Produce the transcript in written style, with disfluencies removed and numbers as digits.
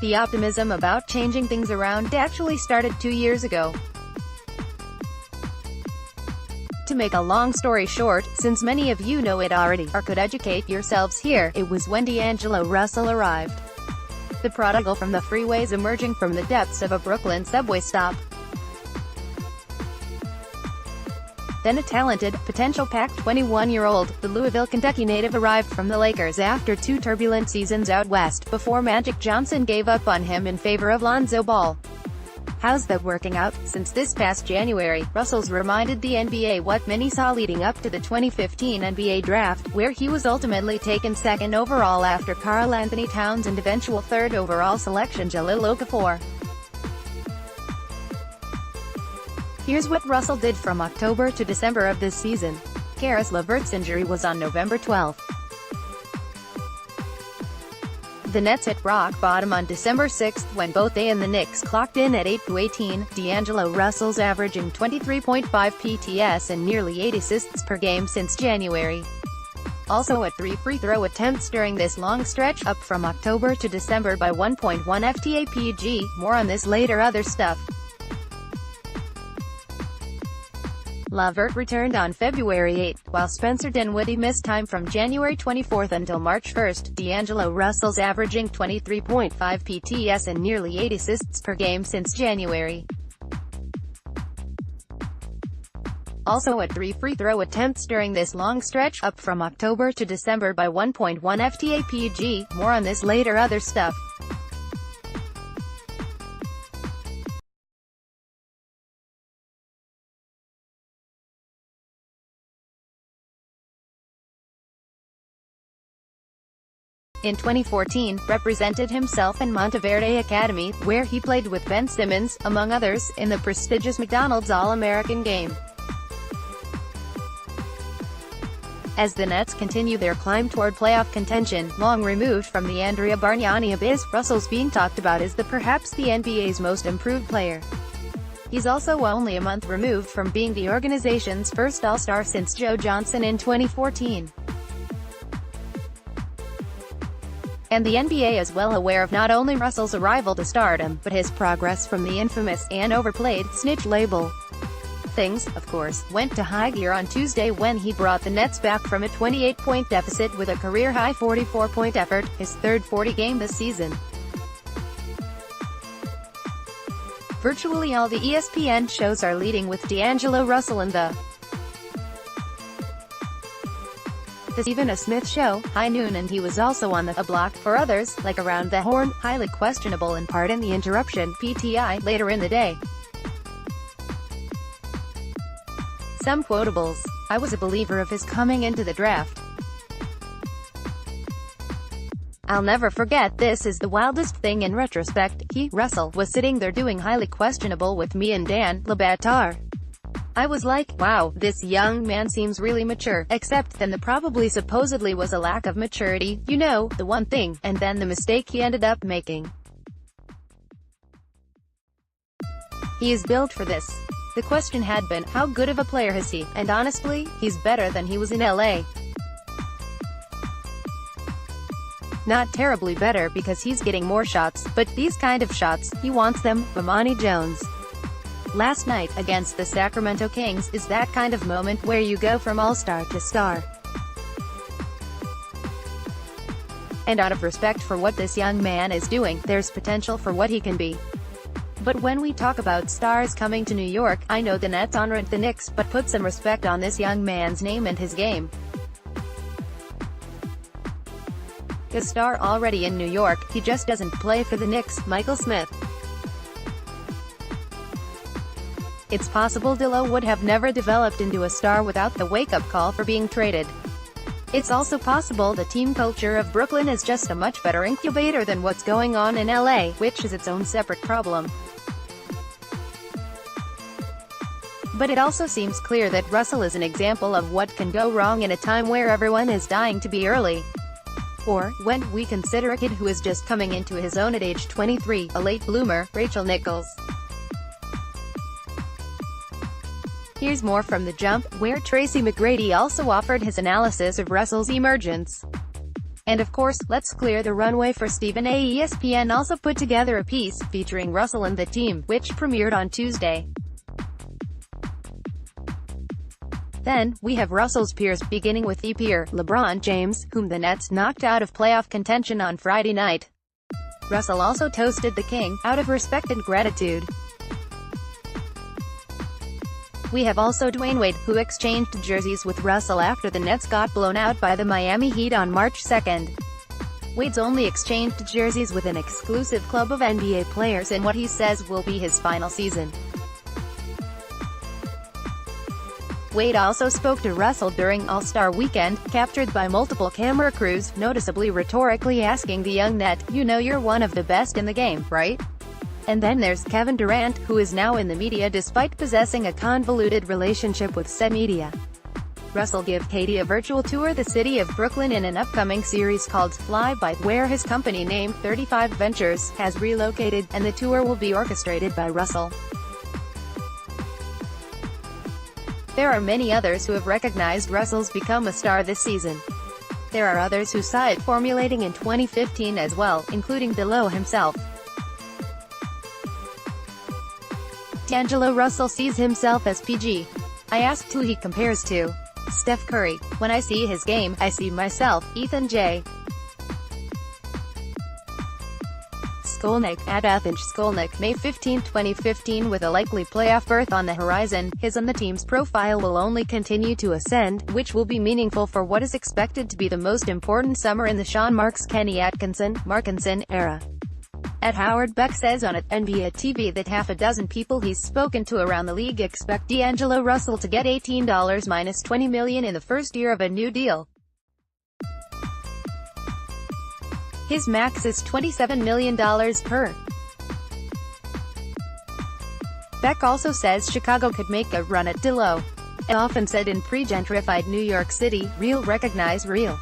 The optimism about changing things around actually started 2 years ago. To make a long story short, since many of you know it already, or could educate yourselves here, it was when D'Angelo Russell arrived. The prodigal from the freeways emerging from the depths of a Brooklyn subway stop. Then a talented, potential packed 21-year-old, the Louisville, Kentucky native arrived from the Lakers after 2 turbulent seasons out west, before Magic Johnson gave up on him in favor of Lonzo Ball. How's that working out? Since this past January, Russell's reminded the NBA what many saw leading up to the 2015 NBA draft, where he was ultimately taken 2nd overall after Karl Anthony Towns and eventual 3rd overall selection Jahlil Okafor. Here's what Russell did from October to December of this season. Caris LeVert's injury was on November 12. The Nets hit rock bottom on December 6 when both they and the Knicks clocked in at 8-18. D'Angelo Russell's averaging 23.5 PTS and nearly 8 assists per game since January. Also at 3 free throw attempts during this long stretch, up from October to December by 1.1 FTAPG. More on this later. Other stuff. LeVert returned on February 8, while Spencer Dinwiddie missed time from January 24 until March 1. D'Angelo Russell's averaging 23.5 PTS and nearly 8 assists per game since January. Also at 3 free throw attempts during this long stretch, up from October to December by 1.1 FTAPG. More on this later. Other stuff. In 2014, represented himself in Monteverde Academy, where he played with Ben Simmons, among others, in the prestigious McDonald's All-American game. As the Nets continue their climb toward playoff contention, long removed from the Andrea Bargnani abyss, Russell's being talked about as perhaps the NBA's most improved player. He's also only a month removed from being the organization's first All-Star since Joe Johnson in 2014. And the NBA is well aware of not only Russell's arrival to stardom, but his progress from the infamous, and overplayed, snitch label. Things, of course, went to high gear on Tuesday when he brought the Nets back from a 28-point deficit with a career-high 44-point effort, his third 40-game this season. Virtually all the ESPN shows are leading with D'Angelo Russell in the Stephen A. Smith Show, High Noon, and he was also on the block for others, like Around the Horn, highly questionable and pardon the interruption, PTI, later in the day. Some quotables. I was a believer of his coming into the draft. I'll never forget this is the wildest thing in retrospect. Russell, was sitting there doing highly questionable with me and Dan Le Batard. I was like, wow, this young man seems really mature, except then the probably supposedly was a lack of maturity, you know, the one thing, and then the mistake he ended up making. He is built for this. The question had been, how good of a player is he? And honestly, he's better than he was in LA. Not terribly better because he's getting more shots, but these kind of shots, he wants them. Bomani Jones. Last night, against the Sacramento Kings, is that kind of moment where you go from all-star to star. And out of respect for what this young man is doing, there's potential for what he can be. But when we talk about stars coming to New York, I know the Nets honored the Knicks, but put some respect on this young man's name and his game. A star already in New York, he just doesn't play for the Knicks. Michael Smith. It's possible D'Lo would have never developed into a star without the wake-up call for being traded. It's also possible the team culture of Brooklyn is just a much better incubator than what's going on in LA, which is its own separate problem. But it also seems clear that Russell is an example of what can go wrong in a time where everyone is dying to be early. Or, when we consider a kid who is just coming into his own at age 23, a late bloomer, Rachel Nichols. Here's more from The Jump, where Tracy McGrady also offered his analysis of Russell's emergence. And of course, let's clear the runway for Stephen A. ESPN also put together a piece, featuring Russell and the team, which premiered on Tuesday. Then, we have Russell's peers, beginning with the peer, LeBron James, whom the Nets knocked out of playoff contention on Friday night. Russell also toasted the king, out of respect and gratitude. We have also Dwayne Wade, who exchanged jerseys with Russell after the Nets got blown out by the Miami Heat on March 2nd. Wade's only exchanged jerseys with an exclusive club of NBA players in what he says will be his final season. Wade also spoke to Russell during All-Star Weekend, captured by multiple camera crews, noticeably rhetorically asking the young net, "You know you're one of the best in the game, right?" And then there's Kevin Durant, who is now in the media despite possessing a convoluted relationship with said media. Russell gave Katie a virtual tour of the city of Brooklyn in an upcoming series called Fly By, where his company name, 35 Ventures, has relocated, and the tour will be orchestrated by Russell. There are many others who have recognized Russell's become a star this season. There are others who saw it formulating in 2015 as well, including D'Lo himself. D'Angelo Russell sees himself as PG. I asked who he compares to. Steph Curry. When I see his game, I see myself. Ethan J. Skolnick, at Athens Skolnick, May 15, 2015. With a likely playoff berth on the horizon, his and the team's profile will only continue to ascend, which will be meaningful for what is expected to be the most important summer in the Sean Marks Kenny Markinson era. At Howard Beck says on NBA TV that half a dozen people he's spoken to around the league expect D'Angelo Russell to get $18 minus $20 million in the first year of a new deal. His max is $27 million per. Beck also says Chicago could make a run at D'Lo. Often said in pre-gentrified New York City, real recognize real.